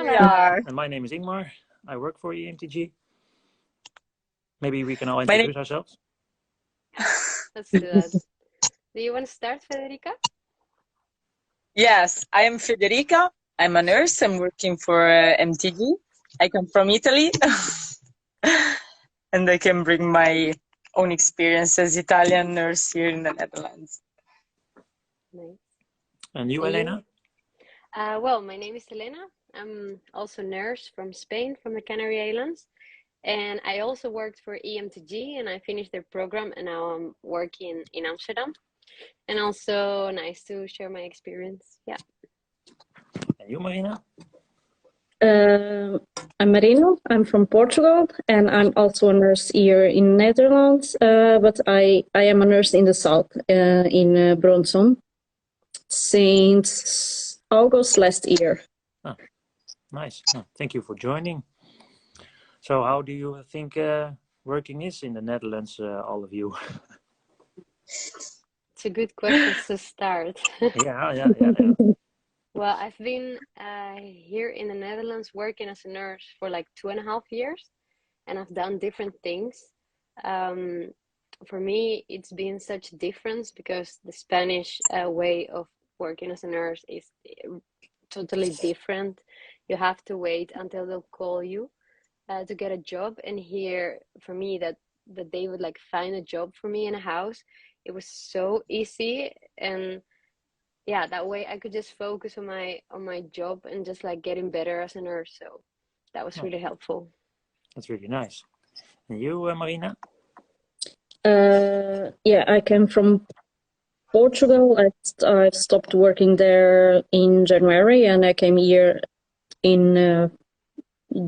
are. And my name is Ingmar. I work for EMTG. Maybe we can all My name. introduce ourselves. Let's do that. Do you want to start, Federica? Yes, I am Federica. I'm a nurse. I'm working for MTG. I come from Italy, and I can bring my own experience as Italian nurse here in the Netherlands. Nice. And you, And you? Elena? Well, my name is Elena. I'm also a nurse from Spain, from the Canary Islands. And I also worked for EMTG and I finished their program and now I'm working in Amsterdam. And also nice to share my experience. Yeah. And you, Marina? I'm Marina. I'm from Portugal, and I'm also a nurse here in Netherlands. But I am a nurse in the south, in Bronsum, since August last year. Oh, nice. Oh, thank you for joining. So, how do you think working is in the Netherlands, all of you? It's a good question to start. Yeah. Well, I've been here in the Netherlands working as a nurse for like 2.5 years, and I've done different things. For me, it's been such a difference because the Spanish way of working as a nurse is totally different. You have to wait until they'll call you to get a job, and here, for me, that they would like find a job for me in a house, it was so easy. And yeah, that way I could just focus on my job and just like getting better as a nurse. So that was really helpful. That's really nice. And you, Marina? Yeah, I came from Portugal. I stopped working there in January, and I came here in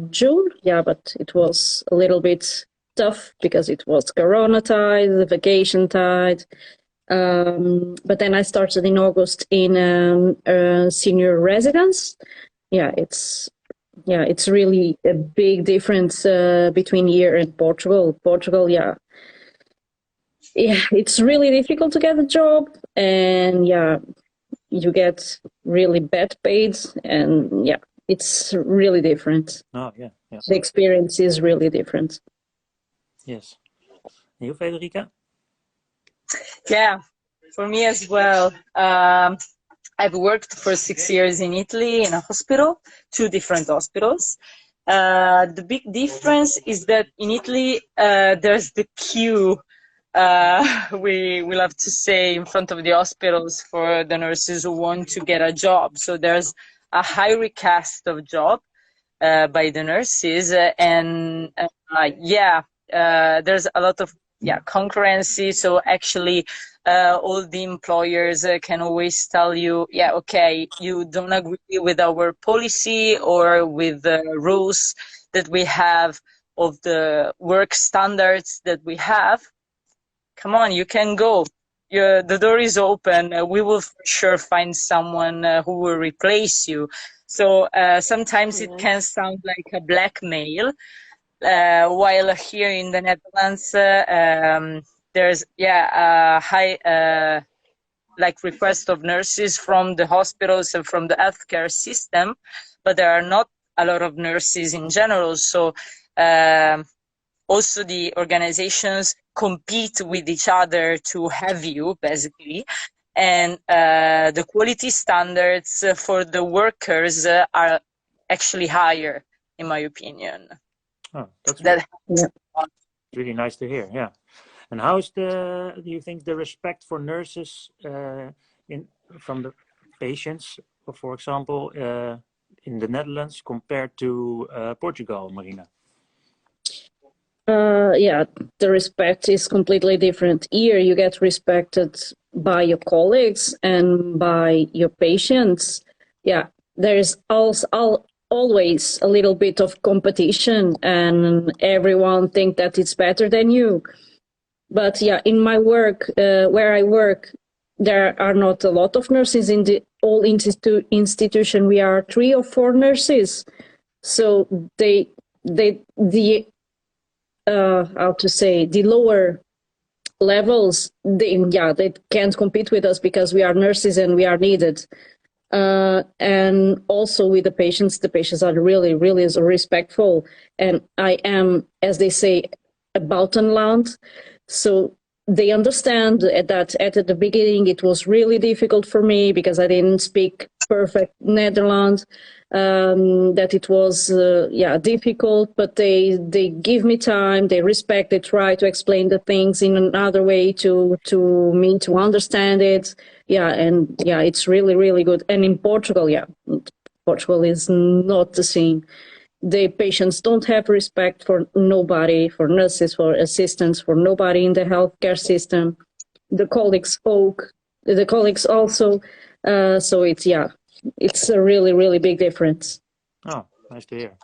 June. Yeah, but it was a little bit tough because it was Corona tide, the vacation tide. But then I started in August in a senior residence. Yeah, it's really a big difference between here and Portugal. Portugal, yeah, it's really difficult to get a job, and yeah, you get really bad paid, and yeah, it's really different. Oh, yeah. The experience is really different. Yes. And you, Federica? Yeah, for me as well. I've worked for 6 years in Italy in a hospital, 2 different hospitals. The big difference is that in Italy, there's the queue, we love to say, in front of the hospitals for the nurses who want to get a job. So there's a high request of job by the nurses, and there's a lot of concurrency. So actually, all the employers can always tell you, yeah, okay, you don't agree with our policy or with the rules that we have of the work standards that we have. Come on, you can go. The door is open. We will for sure find someone who will replace you. So sometimes it can sound like a blackmail. While here in the Netherlands, there's a high request of nurses from the hospitals and from the healthcare system, but there are not a lot of nurses in general. So also the organizations compete with each other to have you, basically. And the quality standards for the workers are actually higher, in my opinion. Oh, that's Yeah. really nice to hear. Yeah. And how is do you think the respect for nurses from the patients, for example, in the Netherlands compared to Portugal, Marina? Yeah, the respect is completely different. Here you get respected by your colleagues and by your patients. Yeah, there is also always a little bit of competition and everyone think that it's better than you. But yeah, in my work, where I work, there are not a lot of nurses in the whole institution. We are 3 or 4 nurses. So the lower levels, they can't compete with us because we are nurses and we are needed. And also with the patients are really, really respectful. And I am, as they say, a buitenland. So they understand that at the beginning it was really difficult for me because I didn't speak perfect Netherlands. That it was difficult, but they give me time, they respect, they try to explain the things in another way to me to understand it. And it's really, really good. And in Portugal, Portugal is not the same. The patients don't have respect for nobody, for nurses, for assistants, for nobody in the healthcare system. The colleagues also. So it's a really, really big difference. Oh, nice to hear.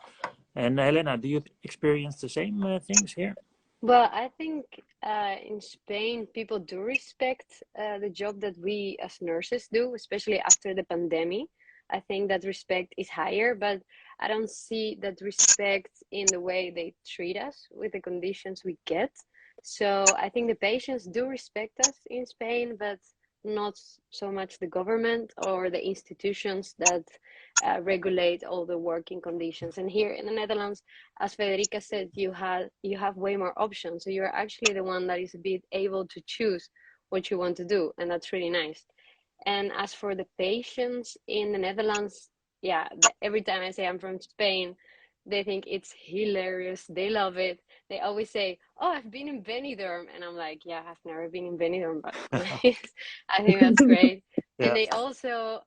And Helena, do you experience the same things here? Well, I think in Spain, people do respect the job that we as nurses do, especially after the pandemic. I think that respect is higher, but I don't see that respect in the way they treat us with the conditions we get. So I think the patients do respect us in Spain, but not so much the government or the institutions that regulate all the working conditions. And here in the Netherlands, as Federica said, you have way more options. So you're actually the one that is a bit able to choose what you want to do, and that's really nice. And as for the patients in the Netherlands, yeah, every time I say I'm from Spain, they think it's hilarious. They love it. They always say, "Oh, I've been in Benidorm," and I'm like, "Yeah, I've never been in Benidorm, but nice." I think that's great. And Yeah. they also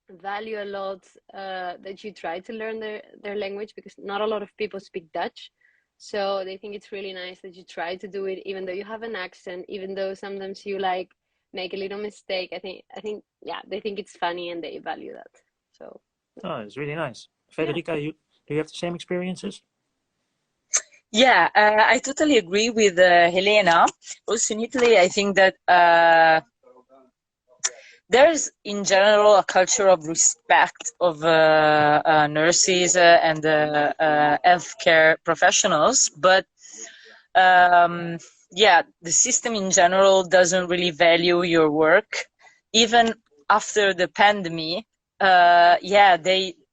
value a lot that you try to learn their language, because not a lot of people speak Dutch. So they think it's really nice that you try to do it, even though you have an accent, even though sometimes you like make a little mistake. I think yeah, they think it's funny and they value that. So Oh, it's really nice. yeah. Federica, do you have the same experiences? Yeah, I totally agree with Helena. Also in Italy, I think that there's in general a culture of respect of nurses and healthcare professionals, but the system in general doesn't really value your work. Even after the pandemic,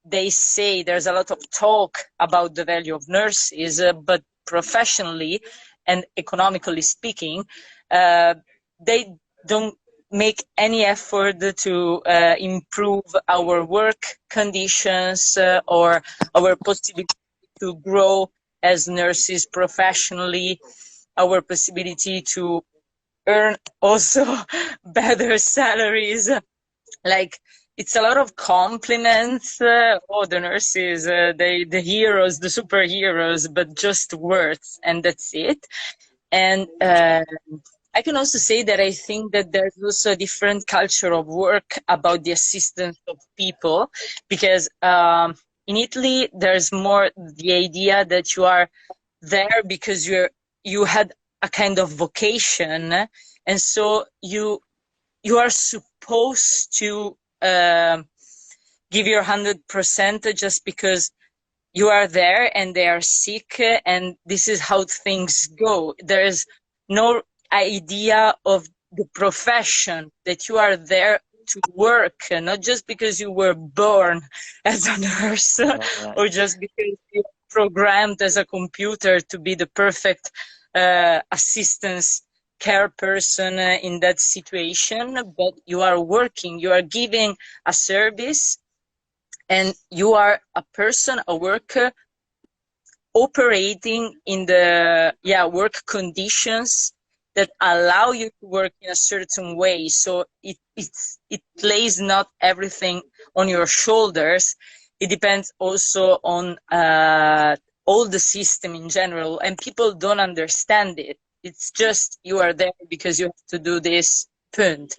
they say there's a lot of talk about the value of nurses, but professionally and economically speaking, they don't make any effort to improve our work conditions or our possibility to grow as nurses professionally, our possibility to earn also better salaries. Like, it's a lot of compliments. Oh, the nurses, the heroes, the superheroes, but just words, and that's it. And I can also say that I think that there's also a different culture of work about the assistance of people, because in Italy there's more the idea that you are there because you had a kind of vocation, and so you are supposed to give your 100% just because you are there and they are sick, and this is how things go. There is no idea of the profession, that you are there to work, not just because you were born as a nurse Yeah. or just because you are programmed as a computer to be the perfect assistance care person in that situation, but you are working, you are giving a service, and you are a person, a worker, operating in the work conditions that allow you to work in a certain way. So it lays not everything on your shoulders. It depends also on all the system in general, and people don't understand it. It's just you are there because you have to do this, point.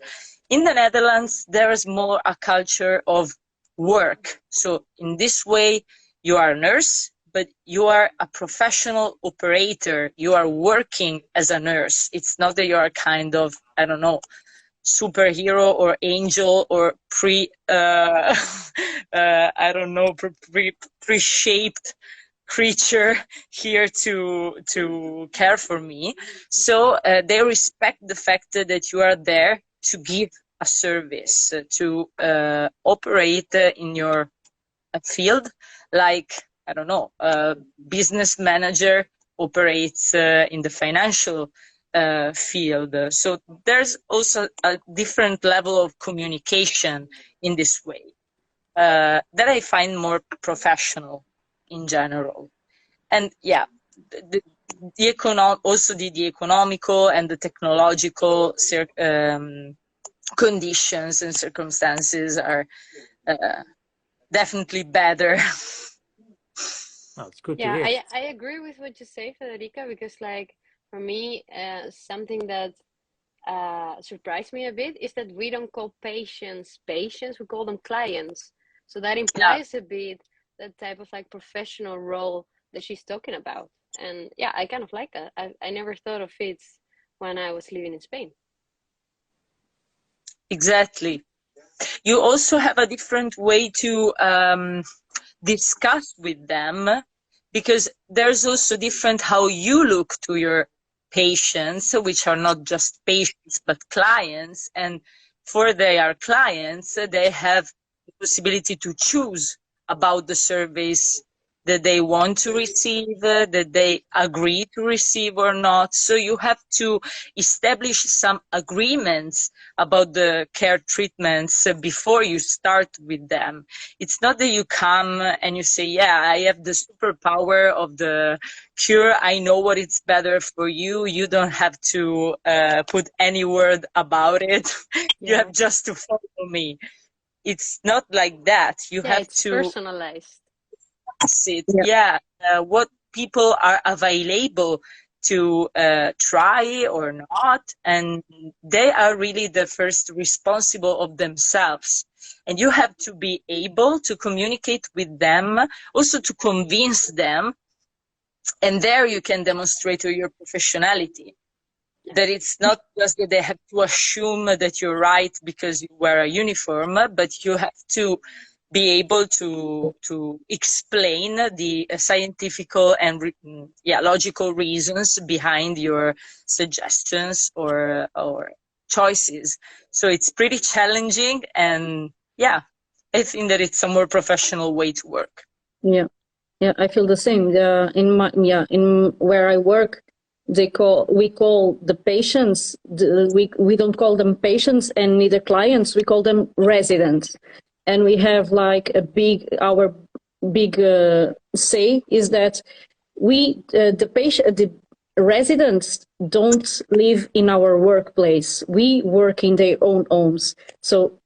In the Netherlands, there is more a culture of work. So in this way, you are a nurse, but you are a professional operator. You are working as a nurse. It's not that you are kind of, I don't know, superhero or angel or I don't know, pre-shaped creature here to care for me. So they respect the fact that you are there to give a service to operate in your field, like, I don't know, a business manager operates in the financial field. So there's also a different level of communication in this way that I find more professional in general. And yeah, also the economical and the technological conditions and circumstances are definitely better. Oh, it's good to Yeah, hear. I agree with what you say, Federica, because like for me, something that surprised me a bit is that we don't call patients, we call them clients. So that Yeah, implies a bit that type of like professional role that she's talking about. And yeah, I kind of like that. I never thought of it when I was living in Spain. exactly. You also have a different way to discuss with them, because there's also different how you look to your patients, which are not just patients but clients. And for their clients, they have the possibility to choose about the service that they want to receive, that they agree to receive or not. So you have to establish some agreements about the care treatments before you start with them. It's not that you come and you say, yeah, I have the superpower of the cure. I know what is better for you. You don't have to put any word about it. You Yeah. have just to follow me. It's not like that. You Yeah, have it's to personalized. it. Yeah. Yeah, what people are available to try or not, and they are really the first responsible of themselves. And you have to be able to communicate with them, also to convince them, and there you can demonstrate your professionality. Yeah. That it's not just that they have to assume that you're right because you wear a uniform, but you have to be able to explain the scientific and logical reasons behind your suggestions or choices. So it's pretty challenging, and yeah, I think that it's a more professional way to work. Yeah, yeah, I feel the same. In where I work, we call the patients. We don't call them patients and neither clients. We call them residents, and we have like our big say is that the residents don't live in our workplace. We work in their own homes. So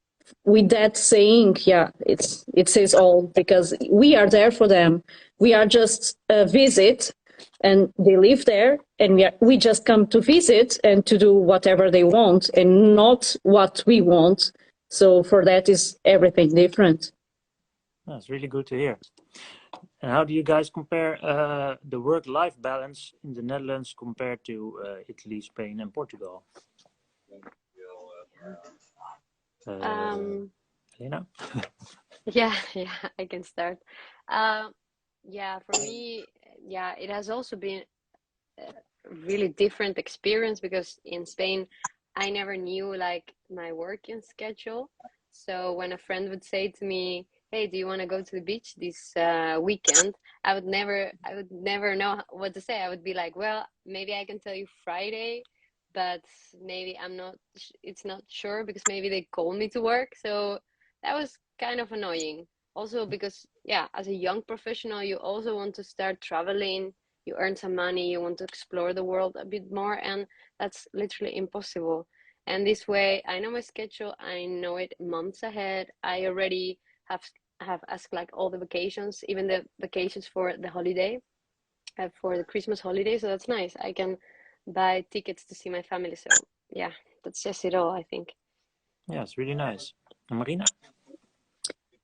with that saying, yeah, it says all, because we are there for them. We are just a visit, and they live there, and we just come to visit and to do whatever they want, and not what we want. So for that is everything different. That's really good to hear. And how do you guys compare the work-life balance in the Netherlands compared to Italy, Spain, and Portugal? Elena? Yeah, yeah, I can start. Yeah, for me, yeah, it has also been a really different experience because in Spain, I never knew like my working schedule. So when a friend would say to me, "Hey, do you want to go to the beach this weekend?" I would never know what to say. I would be like, "Well, maybe I can tell you Friday, but maybe it's not sure because maybe they call me to work." So that was kind of annoying. Also because, yeah, as a young professional, you also want to start traveling, you earn some money, you want to explore the world a bit more, and that's literally impossible. And this way, I know my schedule, I know it months ahead. I already have have asked like all the vacations, even the vacations for the holiday, for the Christmas holiday. So that's nice. I can buy tickets to see my family. So yeah, that's just it all, I think. Yeah, it's really nice. And Marina?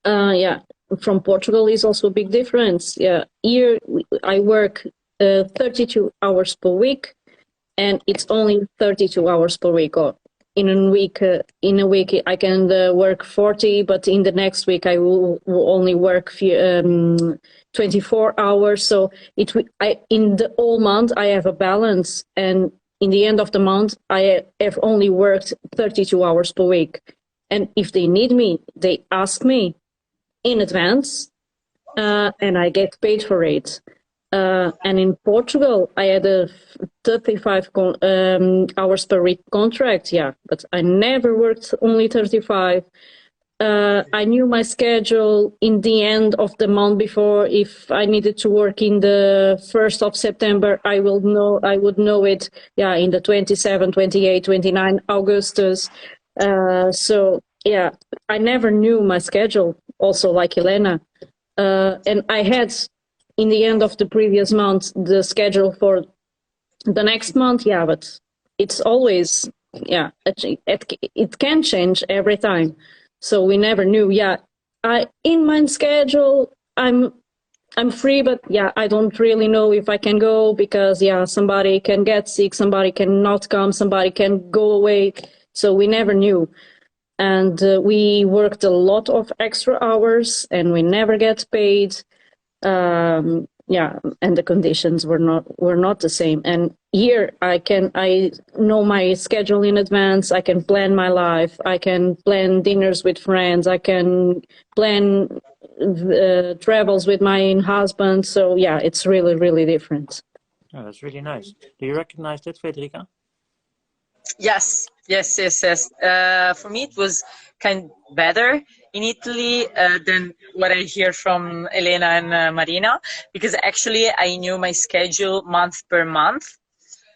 Yeah, from Portugal is also a big difference. Yeah, here I work 32 hours per week, and it's only 32 hours per week. Or in a week I can work 40, but in the next week I will only work 24 hours. So in the whole month I have a balance, and in the end of the month I have only worked 32 hours per week. And if they need me, they ask me in advance, and I get paid for it. And in Portugal, I had a 35 hours per week contract, yeah, but I never worked only 35. I knew my schedule in the end of the month before. If I needed to work in the 1st of September, I would know it, yeah, in the 27, 28, 29 Augustus. So yeah, I never knew my schedule, also like Elena. And I had, in the end of the previous month, the schedule for the next month, yeah, but it's always, yeah, it can change every time. So we never knew, yeah, in my schedule, I'm free, but yeah, I don't really know if I can go because, yeah, somebody can get sick, somebody cannot come, somebody can go away. So we never knew. And we worked a lot of extra hours and we never get paid. Yeah, and the conditions were not the same. And here I know my schedule in advance. I can plan my life. I can plan dinners with friends. I can plan travels with my husband. So yeah, it's really, really different. Oh, that's really nice. Do you recognize that, Federica? Yes. For me, it was kind of better in Italy than what I hear from Elena and Marina, because actually I knew my schedule month per month.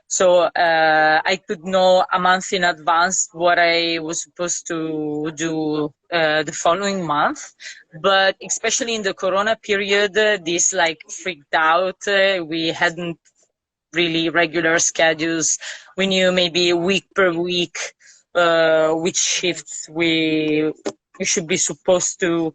So I could know a month in advance what I was supposed to do the following month. But especially in the Corona period, this like freaked out. We hadn't really regular schedules. We knew maybe week per week which shifts we should be supposed to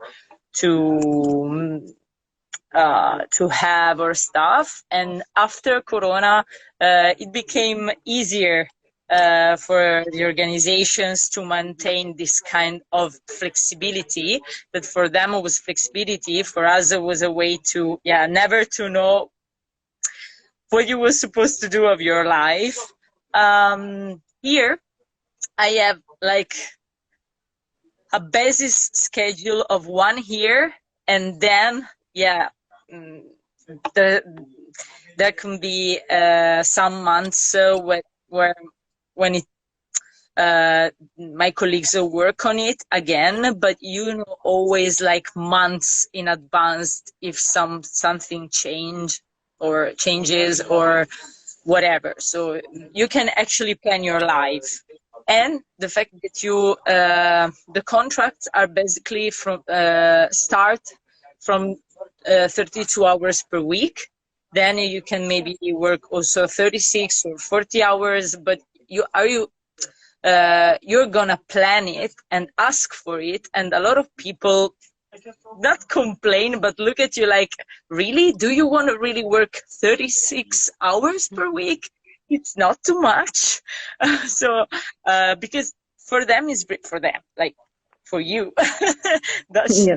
to have our stuff. And after Corona, it became easier for the organizations to maintain this kind of flexibility. That for them was flexibility, for us it was a way to, yeah, never to know what you were supposed to do of your life. Here, I have like a basis schedule of 1 year, and then, yeah, there can be some months where when it my colleagues work on it again, but you know always like months in advance if something changes or whatever. So you can actually plan your life. And the fact that you the contracts are basically from start from 32 hours per week. Then you can maybe work also 36 or 40 hours, but you're gonna plan it and ask for it. And a lot of people not complain, but look at you like, really? Do you want to really work 36 hours per week? It's not too much. So, because for them is for them, like for you, Dutch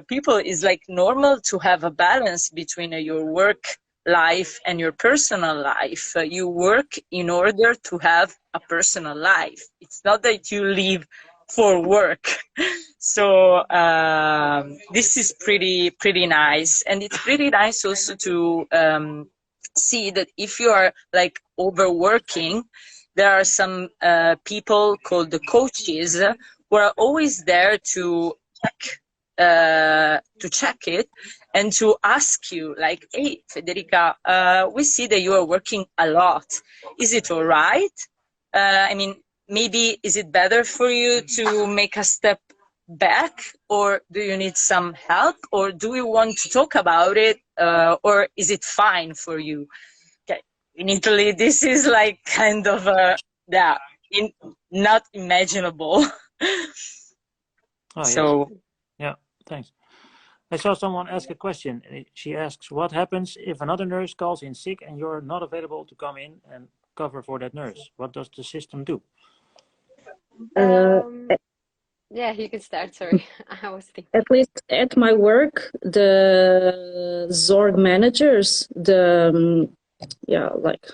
people is like normal to have a balance between your work life and your personal life. You work in order to have a personal life. It's not that you live for work. So this is pretty nice, and it's pretty nice also to see that if you are like overworking, there are some people called the coaches who are always there to check it and to ask you like, hey Federica, we see that you are working a lot. Is it all right? I mean, maybe is it better for you to make a step back, or do you need some help, or do you want to talk about it, or is it fine for you? Okay, in Italy this is like kind of not imaginable. Oh, So yes. Yeah, thanks. I saw someone ask a question. She asks, what happens if another nurse calls in sick and you're not available to come in and cover for that nurse? What does the system do? Yeah, you can start. Sorry, I was thinking. At least at my work, the Zorg managers, like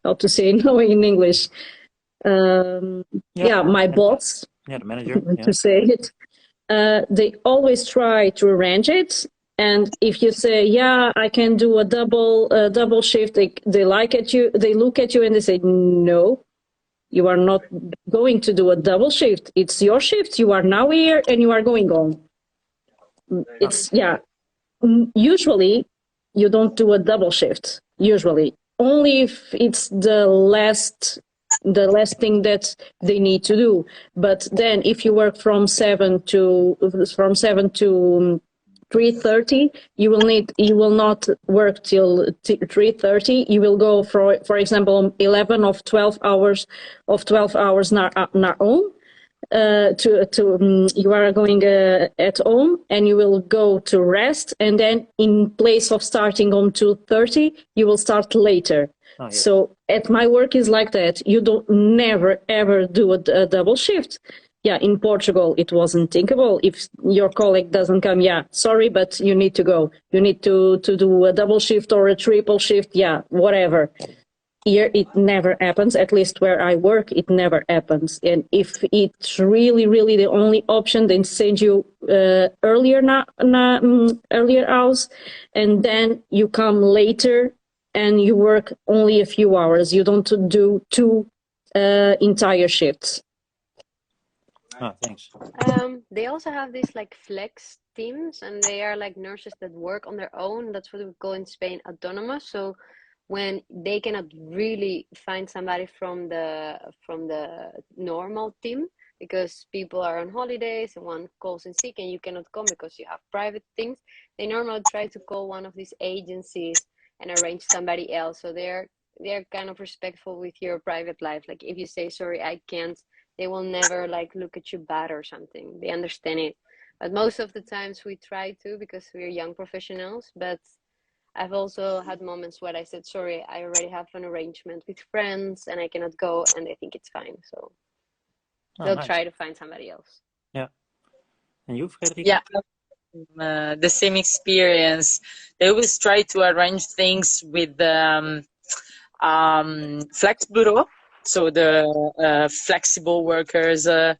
how to say no in English. Yeah, my boss, Yeah, the manager. Yeah. to say it. They always try to arrange it. And if you say, yeah, I can do a double shift, they look at you and they say, no, you are not going to do a double shift. It's your shift. You are now here and you are going home. It's, yeah, usually you don't do a double shift. Usually, only if it's the last thing that they need to do. But then, if you work from 3:30, you will not work till 3:30. You will go for example 11 of 12 hours na home. You are going at home and you will go to rest, and then in place of starting on 2:30 you will start later. Oh, yes. So at my work is like that. You don't never ever do a double shift. Yeah, in Portugal it wasn't thinkable. If your colleague doesn't come, yeah, sorry, but you need to go. You need to do a double shift or a triple shift, yeah, whatever. Here it never happens, at least where I work, it never happens. And if it's really, really the only option, then send you earlier hours, and then you come later and you work only a few hours. You don't do two entire shifts. Oh, thanks. They also have these like flex teams, and they are like nurses that work on their own. That's what we call in Spain autonomous. So when they cannot really find somebody from the normal team because people are on holidays and one calls in sick and you cannot come because you have private things, they normally try to call one of these agencies and arrange somebody else. So they're kind of respectful with your private life. Like if you say sorry, I can't, they will never like look at you bad or something. They understand it. But most of the times we try to, because we're young professionals. But I've also had moments where I said, sorry, I already have an arrangement with friends and I cannot go, and they think it's fine. So they'll nice. try to find somebody else. Yeah. And you, Frederica? Yeah, the same experience. They always try to arrange things with flex bureau, so the flexible workers or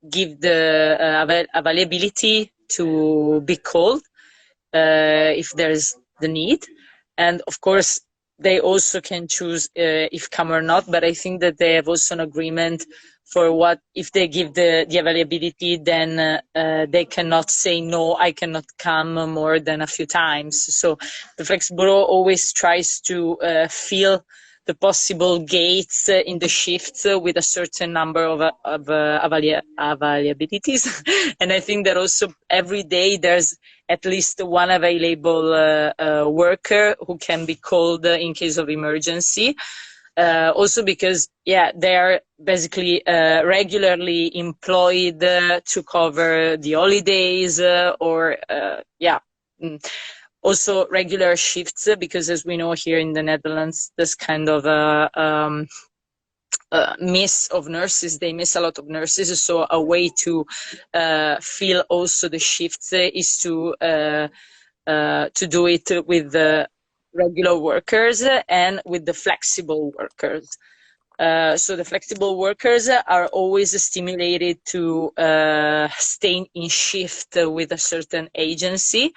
give the availability to be called if there's the need. And of course, they also can choose if come or not, but I think that they have also an agreement for what, if they give the availability, then they cannot say, no, I cannot come more than a few times. So the Flex Bureau always tries to fill the possible gates in the shifts with a certain number of availabilities. And I think that also every day there's at least one available worker who can be called in case of emergency. Also because, yeah, they are basically regularly employed to cover the holidays or, also regular shifts, because as we know here in the Netherlands, this kind of miss of nurses, they miss a lot of nurses. So a way to fill also the shifts is to do it with the regular workers and with the flexible workers. So the flexible workers are always stimulated to stay in shift with a certain agency,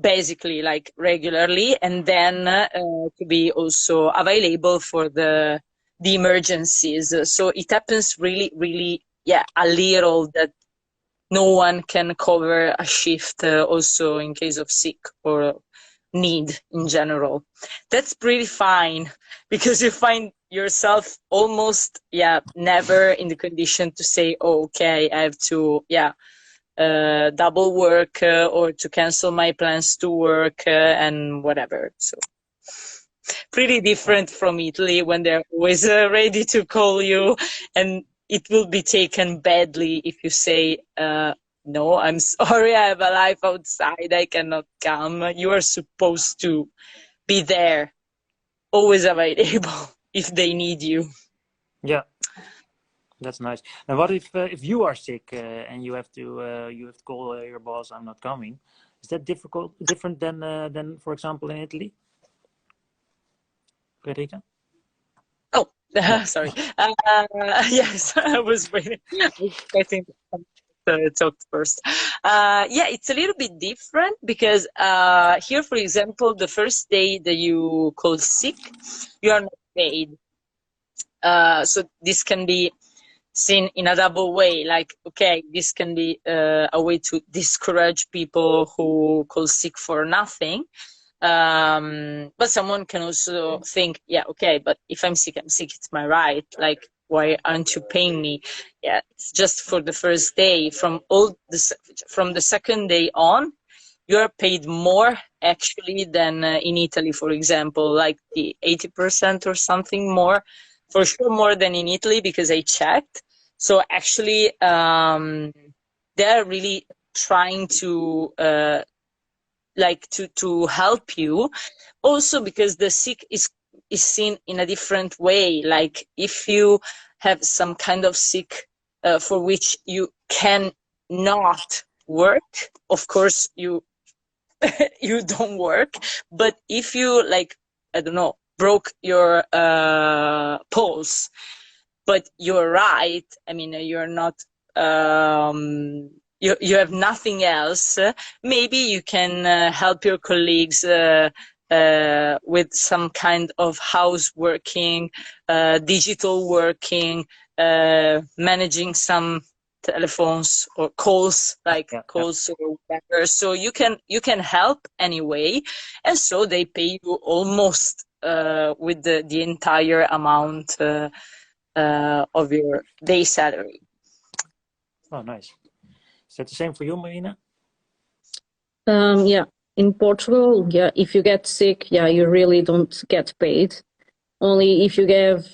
basically like regularly, and then to be also available for the emergencies. So it happens really, really, yeah, a little that no one can cover a shift also in case of sick or need in general. That's pretty fine, because you find yourself almost, yeah, never in the condition to say, oh, okay, I have to, yeah, double work or to cancel my plans to work and whatever. So pretty different from Italy, when they're always ready to call you, and it will be taken badly if you say, no, I'm sorry, I have a life outside, I cannot come. You are supposed to be there, always available if they need you. Yeah, that's nice. And what if you are sick and you have to call your boss, I'm not coming? Is that different than for example in Italy, Frederica? Oh, Yeah. sorry. Yes, I was waiting. I was expecting to talk first. Yeah, it's a little bit different because here, for example, the first day that you call sick, you are not paid. So this can be seen in a double way. Like, okay, this can be a way to discourage people who call sick for nothing. But someone can also think, yeah, okay, but if I'm sick, I'm sick. It's my right. Like, why aren't you paying me? Yeah, it's just for the first day. From the second day on, you are paid more actually than in Italy, for example, like the 80% or something more, for sure more than in Italy because I checked. So actually, they're really trying to to help you also because the sick is seen in a different way. Like if you have some kind of sick for which you can not work, of course you don't work. But if you, like, I don't know, broke your pulse, but you're right, I mean, you're not you have nothing else, maybe you can help your colleagues with some kind of house working, digital working, managing some telephones or calls, like Yeah. Yeah. calls or whatever. So you can help anyway, and so they pay you almost with the entire amount of your day salary. Oh, nice. Is that the same for you, Marina? Yeah, in Portugal, yeah, if you get sick, yeah, you really don't get paid. Only if you have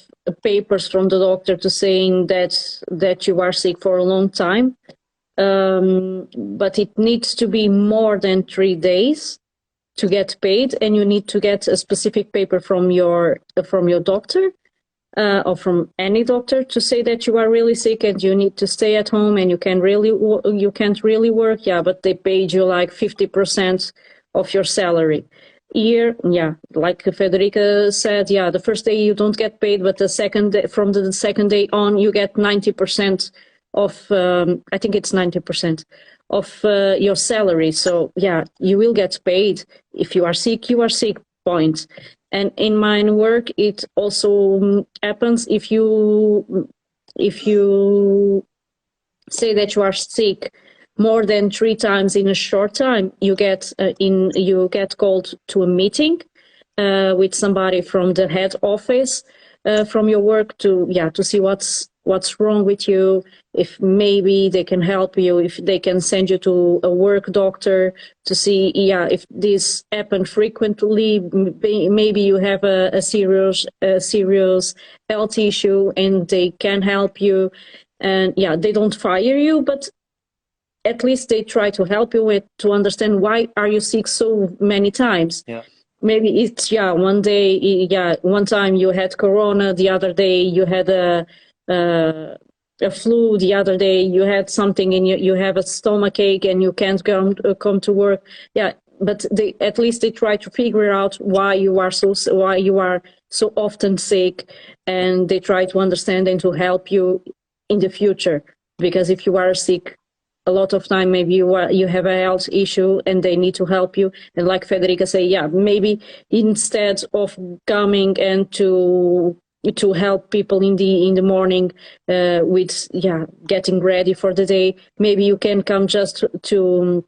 papers from the doctor to saying that you are sick for a long time. But it needs to be more than 3 days to get paid, and you need to get a specific paper from your doctor, or from any doctor, to say that you are really sick and you need to stay at home and you can't really work. Yeah, but they paid you like 50% of your salary. Here, yeah, like Federica said, yeah, the first day you don't get paid, but from the second day on, you get 90% of, I think it's 90% of your salary. So yeah, you will get paid. If you are sick, you are sick, point. And in my work, it also happens if you say that you are sick more than 3 times in a short time, you get called to a meeting with somebody from the head office from your work to see what's wrong with you, if maybe they can help you, if they can send you to a work doctor to see if this happens frequently, maybe you have a serious health issue and they can help you. And yeah, they don't fire you, but at least they try to help you with to understand why are you sick so many times. Yeah. Maybe it's one day, one time you had corona, the other day you had a flu, the other day you had something and you have a stomach ache and you can't come to work. Yeah, but at least they try to figure out why you are so often sick, and they try to understand and to help you in the future. Because if you are sick a lot of time, maybe you have a health issue and they need to help you. And like Federica say, yeah, maybe instead of coming and to help people in the morning with getting ready for the day, maybe you can come just to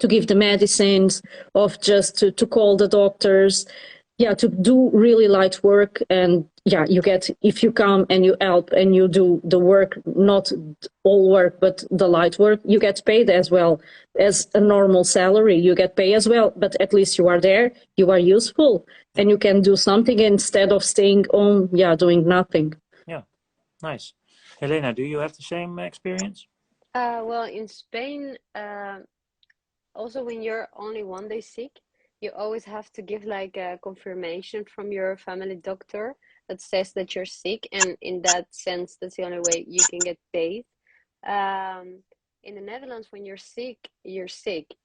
give the medicines, of just to call the doctors, to do really light work. And you get, if you come and you help and you do the work, not all work but the light work, you get paid as well as a normal salary. You get paid as well, but at least you are there, you are useful, and you can do something instead of staying home doing nothing. Yeah, nice. Helena, do you have the same experience? Well, in Spain, also when you're only one day sick, you always have to give like a confirmation from your family doctor that says that you're sick, and in that sense, that's the only way you can get paid. In the Netherlands, when you're sick,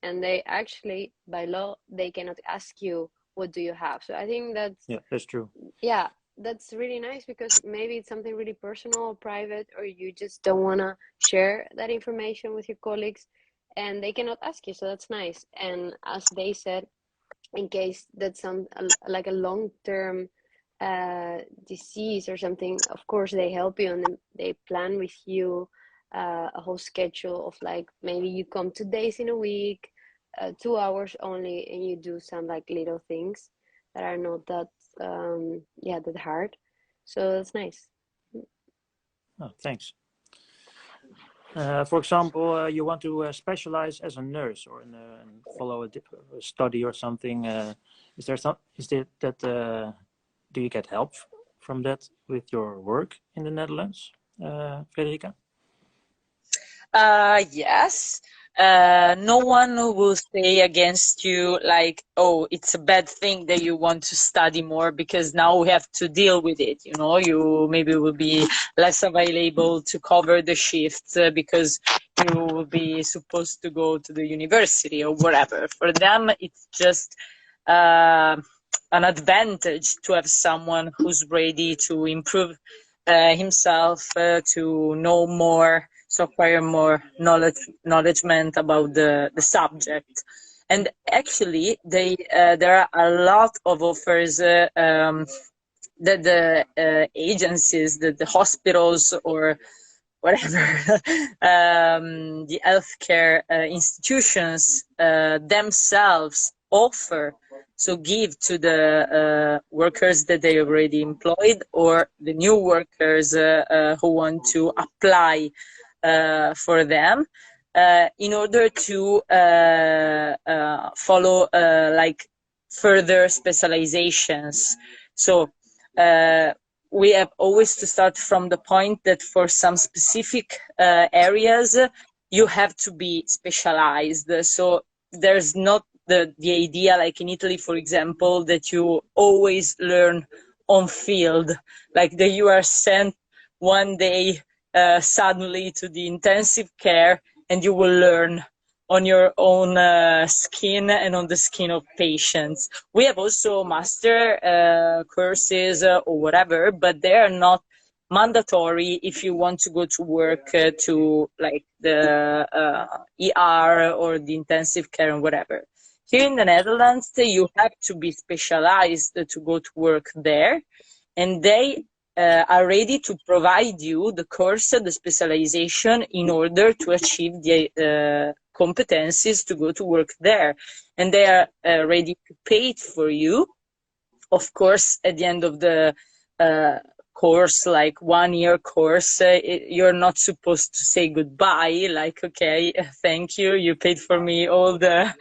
and they actually, by law, they cannot ask you what do you have. So I think Yeah, that's true. yeah, that's really nice because maybe it's something really personal or private, or you just don't want to share that information with your colleagues and they cannot ask you. So that's nice. And as they said, in case that's some like a long-term disease or something, of course they help you and they plan with you a whole schedule of like maybe you come 2 days in a week, 2 hours only, and you do some like little things that are not that yeah, that hard. So that's nice. Oh, thanks. For example, you want to specialize as a nurse or and follow a study or something. Is there some? Is it that? Do you get help from that with your work in the Netherlands, Frederica? Yes. No one will say against you like, oh, it's a bad thing that you want to study more because now we have to deal with it. You know, you maybe will be less available to cover the shifts because you will be supposed to go to the university or whatever. For them, it's just an advantage to have someone who's ready to improve himself, to know more, to acquire more knowledgement about the subject. And actually, there are a lot of offers that the agencies, the hospitals or whatever, the healthcare institutions themselves offer, so give to the workers that they already employed or the new workers who want to apply for them in order to follow like further specializations. So we have always to start from the point that for some specific areas you have to be specialized. So there's not the idea like in Italy, for example, that you always learn on field, like that you are sent one day suddenly to the intensive care and you will learn on your own skin and on the skin of patients. We have also master courses or whatever, but they are not mandatory if you want to go to work to like the ER or the intensive care and whatever. Here in the Netherlands, you have to be specialized to go to work there, and they are ready to provide you the course, the specialization in order to achieve the competencies to go to work there. And they are ready to pay it for you. Of course, at the end of the course, like 1 year course, you're not supposed to say goodbye, like, okay, thank you, you paid for me all the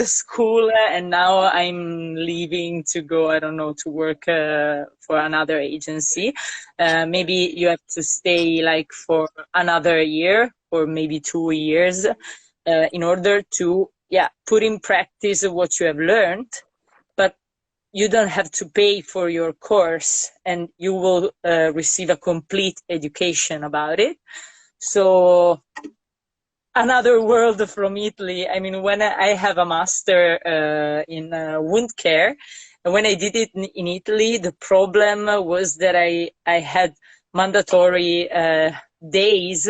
school, and now I'm leaving to go, I don't know, to work for another agency. Maybe you have to stay like for another year or maybe 2 years in order to, yeah, put in practice what you have learned. But you don't have to pay for your course and you will receive a complete education about it. So another world from Italy. I mean, when I have a master in wound care, when I did it in Italy, the problem was that I had mandatory days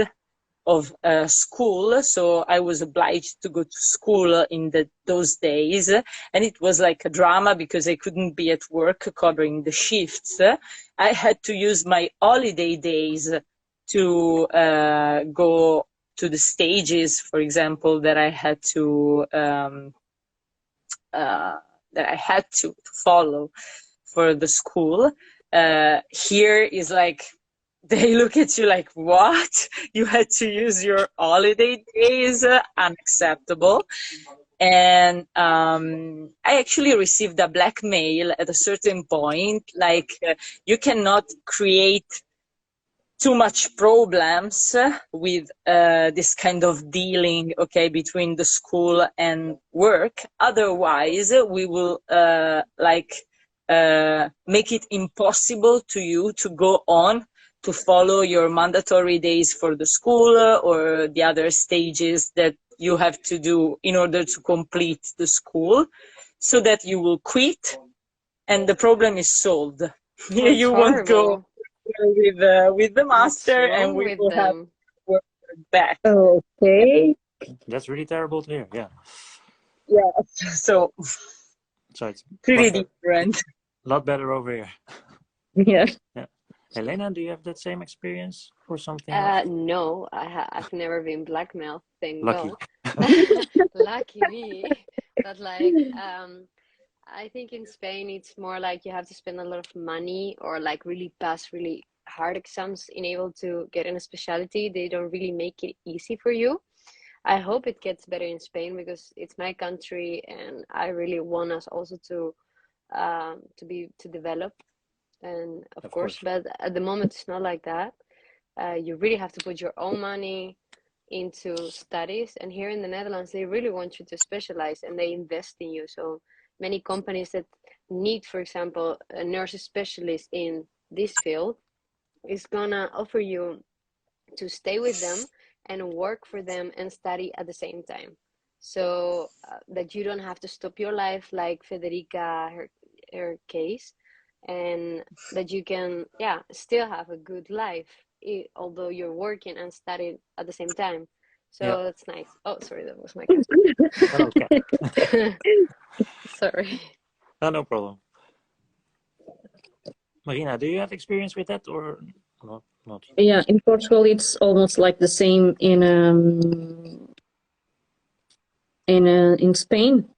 of school, so I was obliged to go to school in those days, and it was like a drama because I couldn't be at work covering the shifts. I had to use my holiday days to go to the stages, for example, that I had to follow for the school. Here is like they look at you like, what? You had to use your holiday days? Unacceptable. And I actually received a blackmail at a certain point, like you cannot create too much problems with this kind of dealing, okay, between the school and work. Otherwise, we will make it impossible to you to go on to follow your mandatory days for the school or the other stages that you have to do in order to complete the school, so that you will quit and the problem is solved. Oh, it's You won't go horrible. with the What's master, and wrong we with will have them? work back. Okay. That's really terrible to hear. Yeah. Yeah, so So it's a pretty lot better, different. lot better over here. Yeah. Yeah. Elena, do you have that same experience or something else? No, I've never been blackmailed, thank Lucky. God. Lucky me. But like, I think in Spain it's more like you have to spend a lot of money or like really pass really hard exams in able to get in a specialty. They don't really make it easy for you. I hope it gets better in Spain because it's my country and I really want us also to develop and of Of course, course. but at the moment it's not like that. You really have to put your own money into studies. And here in the Netherlands, they really want you to specialize and they invest in you. So many companies that need, for example, a nurse specialist in this field is gonna offer you to stay with them and work for them and study at the same time. So that you don't have to stop your life like Federica, her case, and that you can, yeah, still have a good life, although you're working and studying at the same time. Yeah. So that's nice. Oh, sorry, that was my cat. Hello, cat. Sorry. No problem. Marina, do you have experience with that or not? Not. Yeah, in Portugal, it's almost like the same in Spain.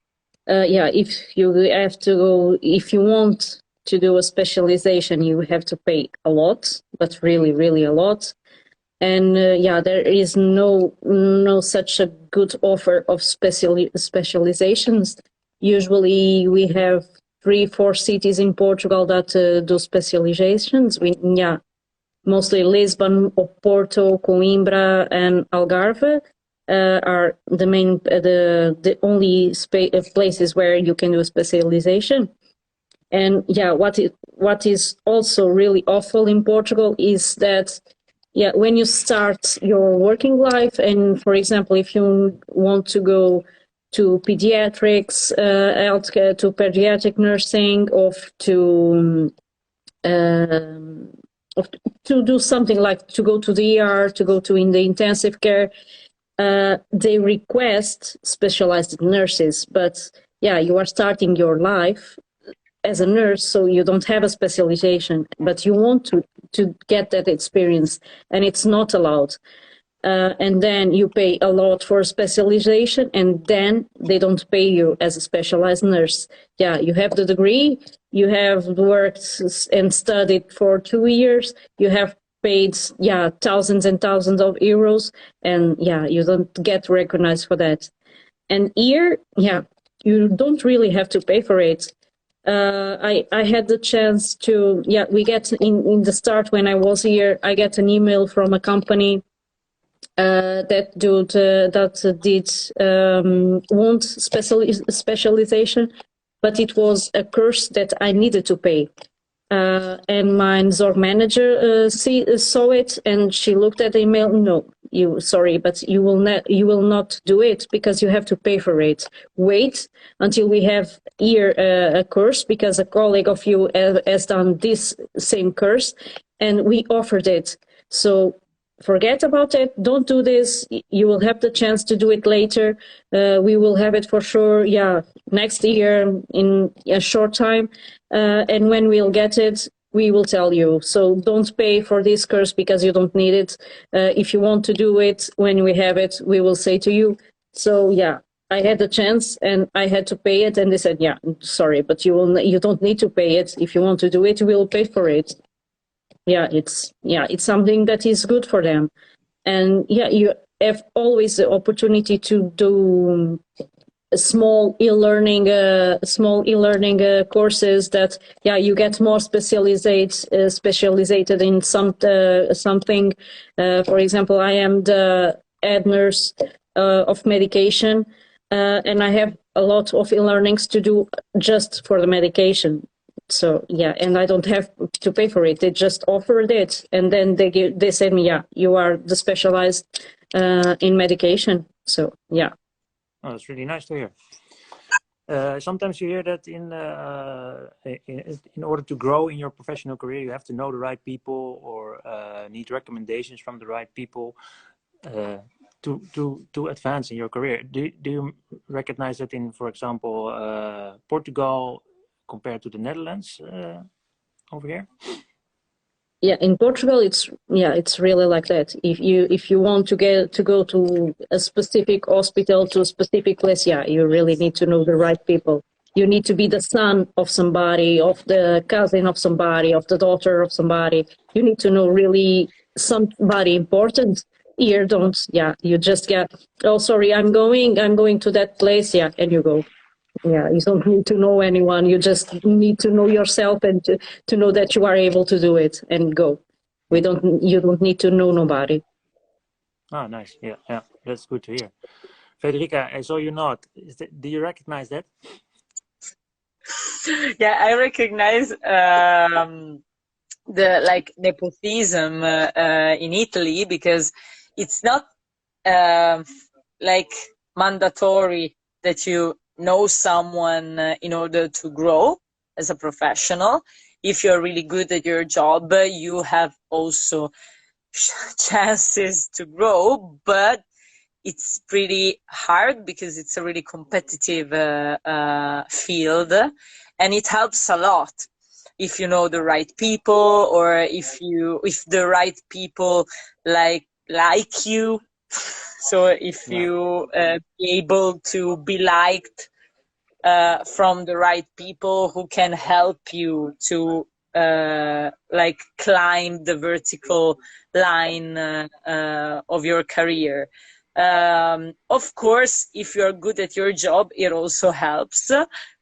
Yeah, if you have to go, if you want to do a specialization, you have to pay a lot, but really, really a lot. And yeah, there is no such a good offer of specializations. Usually, we have 3, 4 cities in Portugal that do specializations. Yeah, mostly Lisbon, Porto, Coimbra, and Algarve are the main, the only places where you can do a specialization. And yeah, what is also really awful in Portugal is that, yeah, when you start your working life, and for example, if you want to go to pediatrics, healthcare, to pediatric nursing, or um, to do something like to go to the ER, to go to in the intensive care, they request specialized nurses. But yeah, you are starting your life as a nurse, so you don't have a specialization, but you want to get that experience, and it's not allowed. And then you pay a lot for specialization, and then they don't pay you as a specialized nurse. Yeah, you have the degree, you have worked and studied for 2 years, you have paid, yeah, thousands and thousands of euros, and yeah, you don't get recognized for that. And here, yeah, you don't really have to pay for it. I had the chance to, yeah, we get in the start when I was here, I get an email from a company that did want specialization, but it was a course that I needed to pay. And my Zorg manager saw it, and she looked at the email. No, sorry, but you will not do it because you have to pay for it. Wait until we have here a course, because a colleague of you has done this same course, and we offered it. So forget about it. Don't do this. You will have the chance to do it later. We will have it for sure. Yeah, next year in a short time. And when we'll get it, we will tell you. So don't pay for this course because you don't need it. If you want to do it, when we have it, we will say to you. So yeah, I had the chance and I had to pay it, and they said, "Yeah, sorry, but you don't need to pay it. If you want to do it, we'll pay for it." Yeah, it's something that is good for them. And yeah, you have always the opportunity to do small e-learning courses that, yeah, you get more specialized in something. For example, I am the head nurse of medication, and I have a lot of e-learnings to do just for the medication. So yeah, and I don't have to pay for it. They just offered it, and then they said me, yeah, you are the specialized in medication. So yeah. Oh, that's really nice to hear. Sometimes you hear that in order to grow in your professional career, you have to know the right people or need recommendations from the right people to advance in your career. Do you recognize that in, for example, Portugal compared to the Netherlands over here? Yeah, in Portugal, it's really like that. If you want to go to a specific hospital, to a specific place, yeah, you really need to know the right people. You need to be the son of somebody, of the cousin of somebody, of the daughter of somebody. You need to know really somebody important. Here, don't. Yeah, you just get. Oh, sorry, I'm going to that place. Yeah, and you go. Yeah, you don't need to know anyone. You just need to know yourself and to know that you are able to do it and go. You don't need to know nobody. Ah, nice. Yeah, that's good to hear. Federica, I saw you nod. Do you recognize that? Yeah, I recognize the nepotism in Italy, because it's not like mandatory that you know someone in order to grow as a professional. If you're really good at your job, you have also chances to grow, but it's pretty hard because it's a really competitive field, and it helps a lot if you know the right people, or if the right people like you. So if you be able to be liked from the right people who can help you to climb the vertical line of your career. Of course, if you're good at your job, it also helps.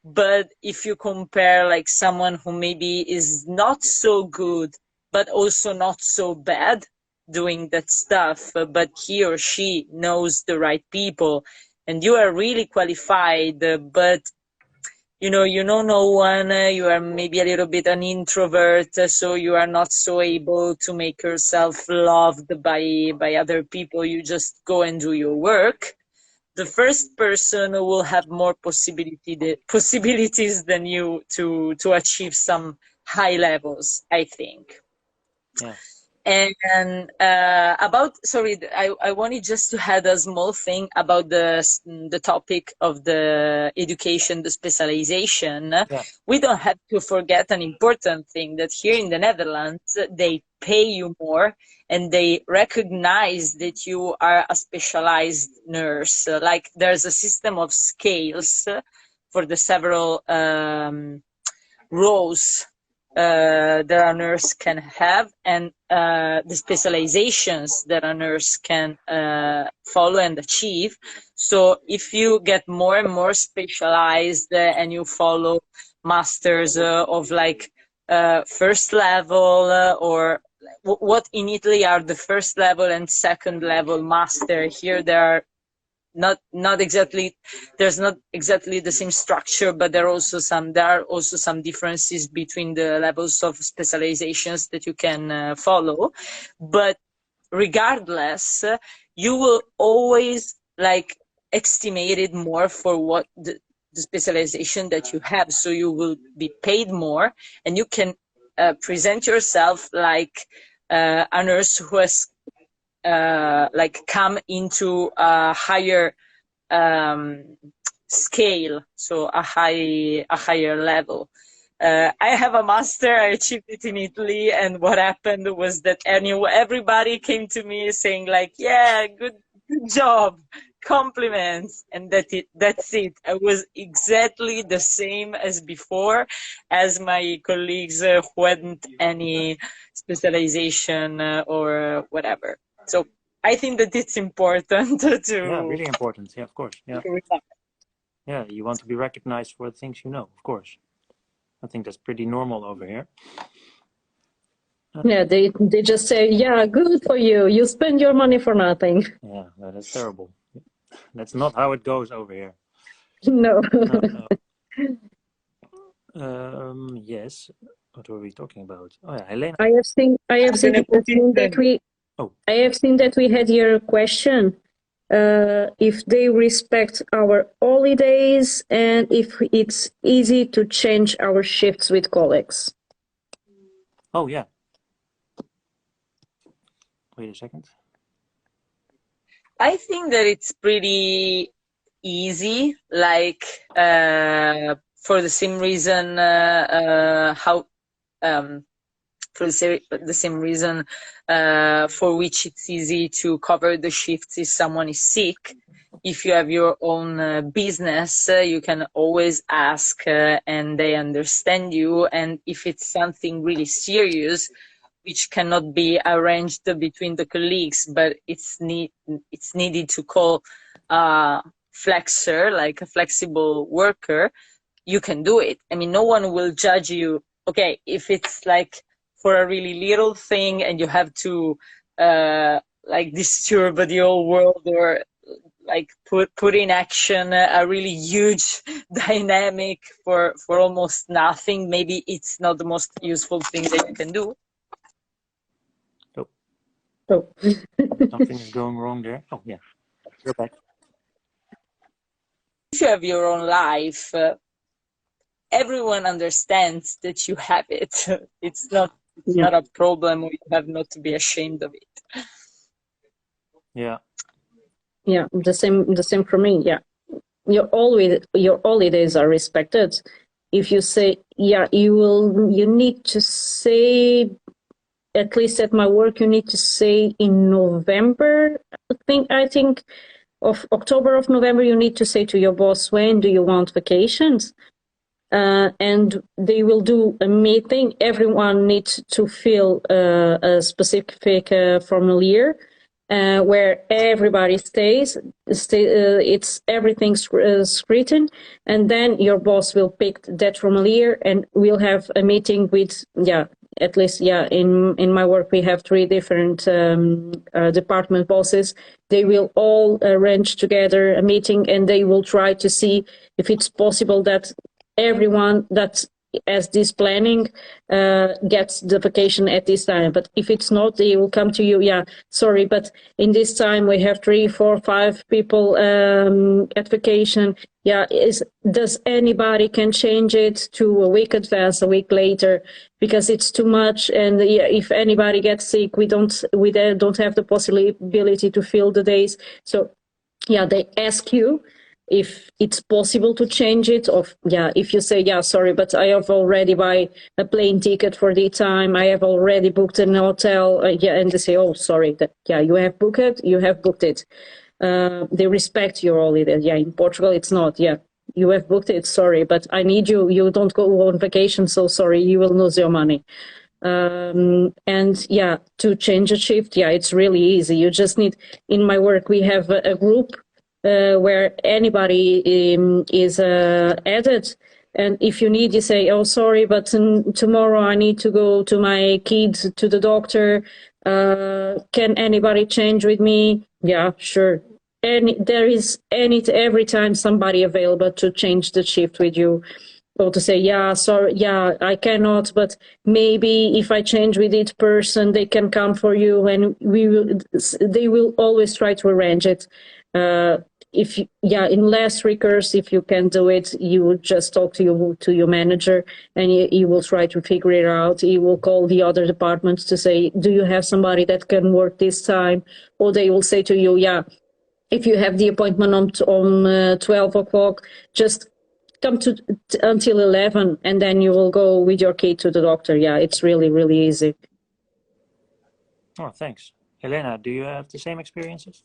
But if you compare someone who maybe is not so good, but also not so bad doing that stuff, but he or she knows the right people, and you are really qualified, but you know no one, you are maybe a little bit an introvert, so you are not so able to make yourself loved by other people. You just go and do your work. The first person will have more possibilities than you to achieve some high levels, I think. Yeah. And I wanted just to add a small thing about the topic of the education, the specialization. Yeah. We don't have to forget an important thing, that here in the Netherlands, they pay you more and they recognize that you are a specialized nurse. Like there's a system of scales for the several roles that a nurse can have, and the specializations that a nurse can follow and achieve. So if you get more and more specialized and you follow masters of first level, or what in Italy are the first level and second level master, here there are not exactly, there's not exactly the same structure, but there are also some differences between the levels of specializations that you can follow. But regardless, you will always estimate it more for what the specialization that you have, so you will be paid more, and you can present yourself like a nurse who has come into a higher scale, so a higher level. I have a master. I achieved it in Italy, and what happened was that everybody came to me saying "Yeah, good job, compliments," and that's it. I was exactly the same as before, as my colleagues who hadn't any specialization or whatever. So I think that it's important to. Yeah, really important. Yeah, of course. Yeah. Yeah, you want to be recognized for the things you know, of course. I think that's pretty normal over here. Yeah, they just say, yeah, good for you. You spend your money for nothing. Yeah, that's terrible. That's not how it goes over here. No. Yes. What were we talking about? Oh yeah, Helena. I have seen that we had your question. if they respect our holidays, and if it's easy to change our shifts with colleagues. Oh, yeah. Wait a second. I think that it's pretty easy, like for the same reason how for the same reason for which it's easy to cover the shifts if someone is sick. If you have your own business, you can always ask and they understand you. And if it's something really serious, which cannot be arranged between the colleagues, but it's needed to call a flexer, like a flexible worker, you can do it. I mean, no one will judge you. Okay, if it's like for a really little thing and you have to like disturb the whole world, or like put in action a really huge dynamic for almost nothing, maybe it's not the most useful thing that you can do. So Something is going wrong there. Oh, yeah. You're back. If you have your own life, everyone understands that you have it. It's not a problem, or you have not to be ashamed of it. Yeah. Yeah, the same for me. Yeah, your holidays are respected. If you say, yeah, you need to say, at least at my work, you need to say in November. I think of October, of November, you need to say to your boss, when do you want vacations? And they will do a meeting. Everyone needs to fill a specific formulaire where everybody stays. It's everything's written, and then your boss will pick that formulaire, and we'll have a meeting with at least in my work we have 3 different department bosses. They will all arrange together a meeting, and they will try to see if it's possible that everyone that has this planning gets the vacation at this time. But if it's not, they will come to you. Yeah, sorry, but in this time we have 3, 4, 5 people at vacation. Yeah, does anybody can change it to a week advance, a week later, because it's too much. And if anybody gets sick, we don't have the possibility to fill the days. So yeah, they ask you if it's possible to change it, or if you say, sorry, but I have already buy a plane ticket for the time, I have already booked an hotel, and they say, oh, sorry, you have booked it. They respect your holiday. In Portugal it's not, you have booked it, sorry, but I need you don't go on vacation, so sorry, you will lose your money. And to change a shift, it's really easy. You just need, in my work we have a group where anybody is added, and if you need, you say, oh, sorry, but tomorrow I need to go to my kids to the doctor, can anybody change with me? Yeah, sure. And there is every time somebody available to change the shift with you, or to say, sorry, I cannot, but maybe if I change with each person, they can come for you, and they will always try to arrange it. In last recurse, if you can do it, you would just talk to your manager, and he will try to figure it out. He will call the other departments to say, do you have somebody that can work this time? Or they will say to you, if you have the appointment on 12 o'clock, just come until 11, and then you will go with your kid to the doctor. It's really, really easy. Oh, thanks. Elena, do you have the same experiences?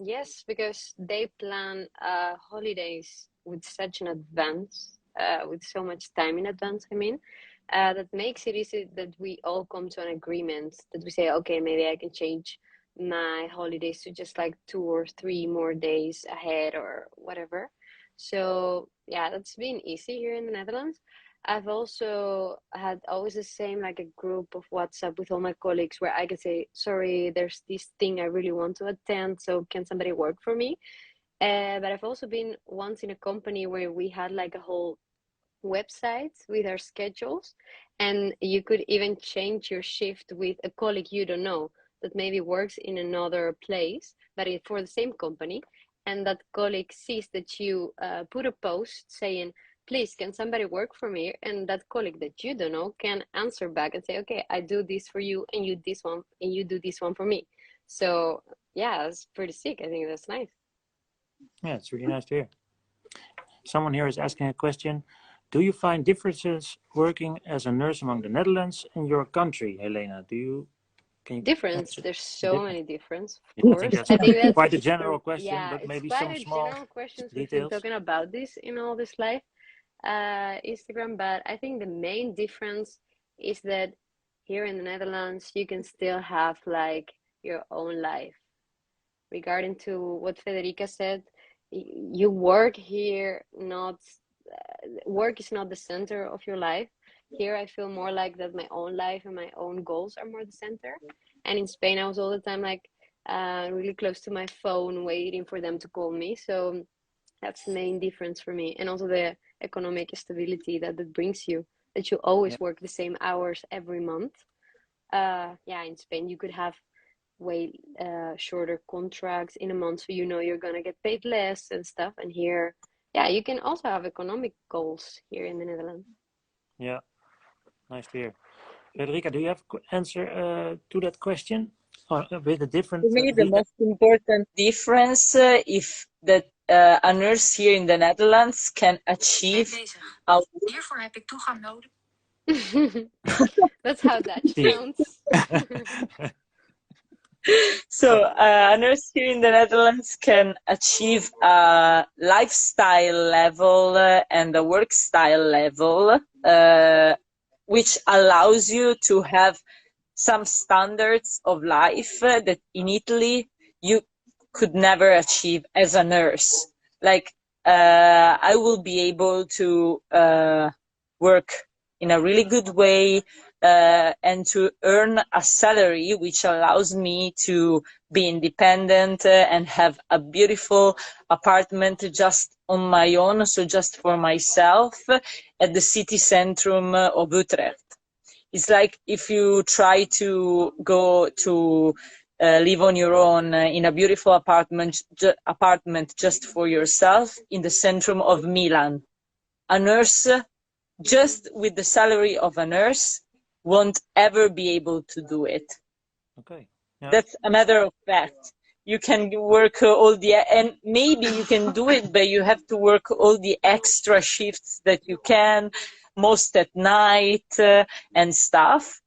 Yes, because they plan holidays with such an advance, with so much time in advance, that makes it easy that we all come to an agreement, that we say, okay, maybe I can change my holidays to just like 2 or 3 more days ahead or whatever. So that's been easy here in the Netherlands. I've also had always the same, like a group of WhatsApp with all my colleagues where I can say, sorry, there's this thing I really want to attend, so can somebody work for me? But I've also been once in a company where we had like a whole website with our schedules, and you could even change your shift with a colleague you don't know. that maybe works in another place, but for the same company, and that colleague sees that you put a post saying, please, can somebody work for me? And that colleague that you don't know can answer back and say, okay, I do this for you, and you this one, and you do this one for me. So yeah, that's pretty sick. I think that's nice. Yeah, it's really nice to hear. Someone here is asking a question. Do you find differences working as a nurse among the Netherlands and your country, Helena? Can you Difference, answer? there's so many difference, of Yeah, I think course. that's I think that's quite a general question, yeah, but it's maybe quite some a small general questions. We've been details. talking about this in all this live Instagram, but I think the main difference is that here in the Netherlands you can still have like your own life. Regarding to what Federica said, you work here, not work is not the center of your life. Here I feel more like that my own life and my own goals are more the center. And in Spain I was all the time like really close to my phone waiting for them to call me. So that's the main difference for me. And also the economic stability that it brings you, that you always work the same hours every month. Yeah, in Spain you could have way shorter contracts in a month, so you know you're gonna get paid less and stuff. And here, yeah, you can also have economic goals here in the Netherlands. Yeah, nice to hear. Federica, do you have answer to that question? Or with a different? For me, the most important difference, if that a nurse here in the Netherlands can achieve. Hiervoor heb ik toegang nodig. That's how Dutch sounds. So a nurse here in the Netherlands can achieve a lifestyle level and a work style level, which allows you to have some standards of life that in Italy you could never achieve as a nurse. Like I will be able to work in a really good way and to earn a salary which allows me to be independent and have a beautiful apartment just on my own, so just for myself, at the city centrum of Utrecht. It's like if you try to go to live on your own in a beautiful apartment just for yourself in the centrum of Milan. A nurse, just with the salary of a nurse, won't ever be able to do it. Okay. Yeah. That's a matter of fact. You can work and maybe you can do it, but you have to work all the extra shifts that you can, most at night and stuff.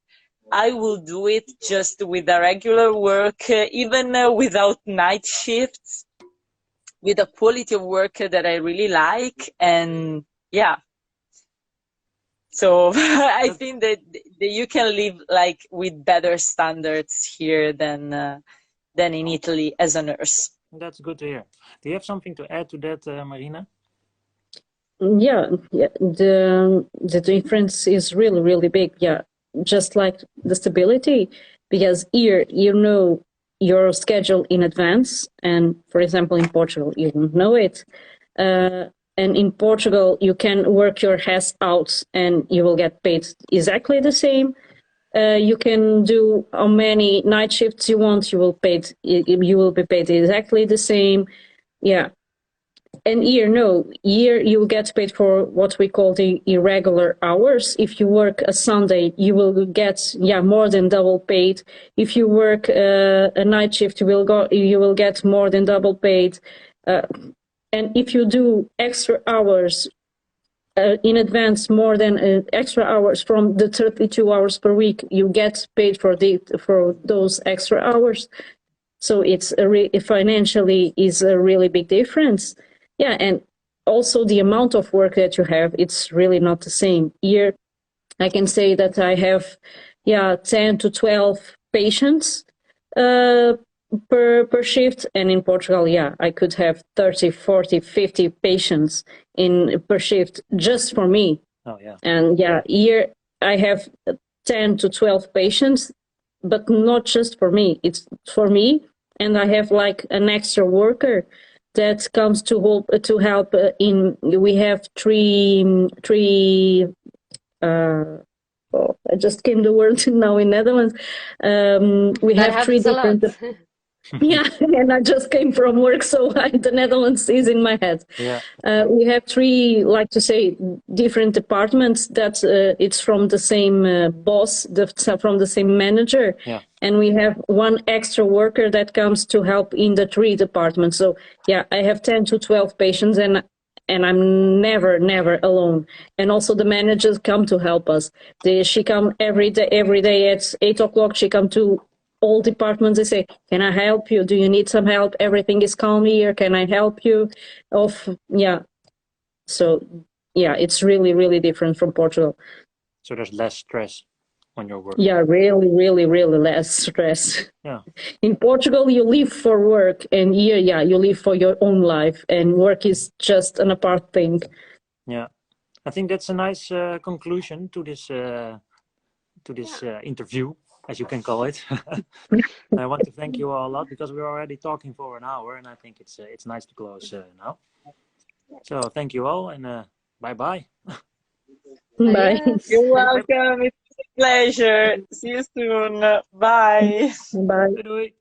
I will do it just with a regular work, even without night shifts, with a quality of work that I really like, and yeah. So I think that you can live like with better standards here than in Italy as a nurse. That's good to hear. Do you have something to add to that, Marina? Yeah, the difference is really, really big. Yeah, just like the stability, because here you know your schedule in advance, and for example, in Portugal, you don't know it. And in Portugal, you can work your ass out, and you will get paid exactly the same. You can do how many night shifts you want. You will be paid exactly the same. Yeah. And here, no. Here you get paid for what we call the irregular hours. If you work a Sunday, you will get more than double paid. If you work a night shift, you will get more than double paid. And if you do extra hours in advance, more than extra hours from the 32 hours per week, you get paid for those extra hours. So it's financially is a really big difference. Yeah, and also the amount of work that you have, it's really not the same. Here, I can say that I have 10 to 12 patients per shift, and in Portugal, I could have 30, 40, 50 patients per shift just for me. Oh yeah. And here I have 10 to 12 patients, but not just for me. It's for me, and I have like an extra worker that comes to help. We have three Oh, I just came the word now in Netherlands. We That have three happens a lot. different. Yeah, and I just came from work, so the Netherlands is in my head. Yeah. We have three, like to say, different departments that it's from the same boss, from the same manager. Yeah. And we have one extra worker that comes to help in the three departments. So yeah, I have 10 to 12 patients and I'm never alone. And also the managers come to help us. She come every day at 8 o'clock. She come to all departments. They say, "Can I help you? Do you need some help? Everything is calm here. Can I help you?" Yeah. So yeah, it's really different from Portugal. So there's less stress on your work. Yeah, really less stress. Yeah. In Portugal, you live for work, and here, yeah, you live for your own life, and work is just an apart thing. Yeah, I think that's a nice conclusion to this interview, as you can call it. I want to thank you all a lot because we're already talking for an hour, and I think it's nice to close now. So thank you all, and bye bye. Bye. Adios. You're welcome. It's a pleasure. See you soon. Bye. Bye. Doei doei.